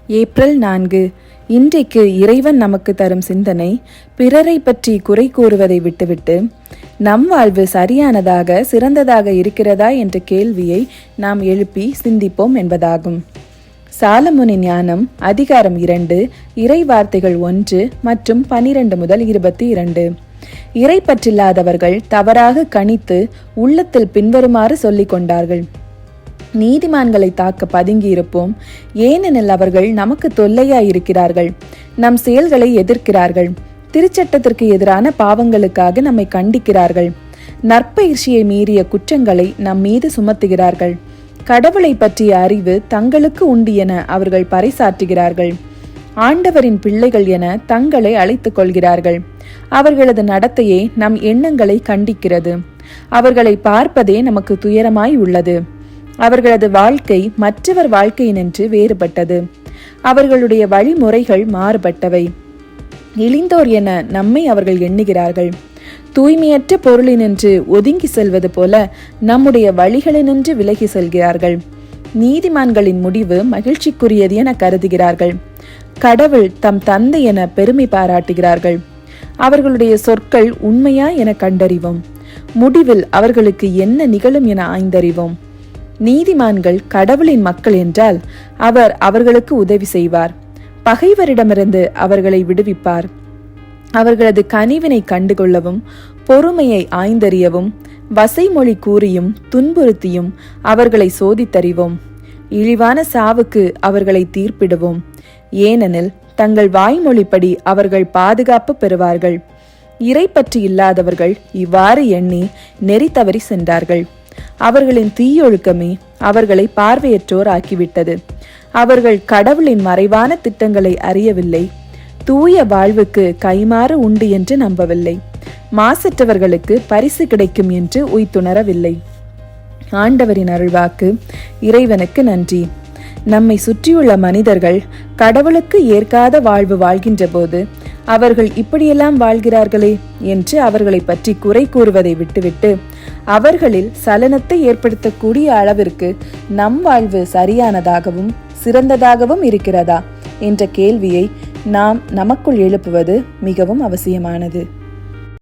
April 4. இன்றைக்கு இறைவன் நமக்கு தரும் சிந்தனை, பிறரை பற்றி குறை கூறுவதை விட்டுவிட்டு நம் வாழ்வு சரியானதாக சிறந்ததாக இருக்கிறதா என்ற கேள்வியை நாம் எழுப்பி சிந்திப்போம் என்பதாகும். சாலமோனின் ஞானம் அதிகாரம் 2, இறை வார்த்தைகள் 1 மற்றும் 12 முதல் 22. இறை பற்றில்லாதவர்கள் தவறாக கணித்து உள்ளத்தில் பின்வருமாறு சொல்லிக் கொண்டார்கள்: நீதிமான்களை தாக்க பதுங்கியிருப்போம், ஏனெனில் அவர்கள் நமக்கு தொல்லையாயிருக்கிறார்கள். நம் செயல்களை எதிர்க்கிறார்கள், திருச்சட்டத்திற்கு எதிரான பாவங்களுக்காக நம்மை கண்டிக்கிறார்கள், நற்பயிற்சியை மீறிய குற்றங்களை நம் மீது சுமத்துகிறார்கள், கடவுளை பற்றிய அறிவு தங்களுக்கு உண்டு என அவர்கள் பறைசாற்றுகிறார்கள், ஆண்டவரின் பிள்ளைகள் என தங்களை அழைத்துக் கொள்கிறார்கள். அவர்களது நடத்தையே நம் எண்ணங்களை கண்டிக்கிறது. அவர்களை பார்ப்பதே நமக்கு துயரமாய் உள்ளது. அவர்களது வாழ்க்கை மற்றவர் வாழ்க்கையினின்று வேறுபட்டது. அவர்களுடைய வழிமுறைகள் மாறுபட்டவை. இழிந்தோர் என நம்மை அவர்கள் எண்ணுகிறார்கள். தூய்மையற்ற பொருளினின்று ஒதுங்கி செல்வது போல நம்முடைய வழிகளினின்று விலகி செல்கிறார்கள். நீதிமான்களின் முடிவு மகிழ்ச்சிக்குரியது என கருதுகிறார்கள். கடவுள் தம் தந்தை என பெருமை பாராட்டுகிறார்கள். அவர்களுடைய சொற்கள் உண்மையா என கண்டறிவோம். முடிவில் அவர்களுக்கு என்ன நிகழும் என ஆய்ந்தறிவோம். நீதிமான்கள் கடவுளின் மக்கள் என்றால் அவர் அவர்களுக்கு உதவி செய்வார். பகைவரிடமிருந்து அவர்களை விடுவிப்பார். அவர்களது கனிவினை கண்டுகொள்ளவும் பொறுமையை ஆய்ந்தறியவும் வசைமொழி கூறியும் துன்புறுத்தியும் அவர்களை சோதித்தறிவோம். இழிவான சாவுக்கு அவர்களை தீர்ப்பிடுவோம். ஏனெனில் தங்கள் வாய்மொழிப்படி அவர்கள் பாதுகாப்பு பெறுவார்கள். இறை பற்றி இல்லாதவர்கள் இவ்வாறு எண்ணி நெறி தவறி சென்றார்கள். அவர்களின் தீயொழுக்கமே அவர்களை பார்வையற்றோர் ஆக்கிவிட்டது. அவர்கள் கடவுளின் மறைவான திட்டங்களை அறியவில்லை. தூய வாழ்வுக்கு கைமாறு உண்டு என்று நம்பவில்லை. மாசற்றவர்களுக்கு பரிசு கிடைக்கும் என்று உய்த்துணரவில்லை. ஆண்டவரின் அருள்வாக்கு. இறைவனுக்கு நன்றி. நம்மை சுற்றியுள்ள மனிதர்கள் கடவுளுக்கு ஏற்காத வாழ்வு வாழ்கின்ற போது அவர்கள் இப்படியெல்லாம் வாழ்கிறார்களே என்று அவர்களை பற்றி குறை கூறுவதை விட்டுவிட்டு அவர்களில் சலனத்தை ஏற்படுத்தக்கூடிய அளவிற்கு நம் வாழ்வு சரியானதாகவும் சிறந்ததாகவும் இருக்கிறதா என்ற கேள்வியை நாம் நமக்குள் எழுப்புவது மிகவும் அவசியமானது.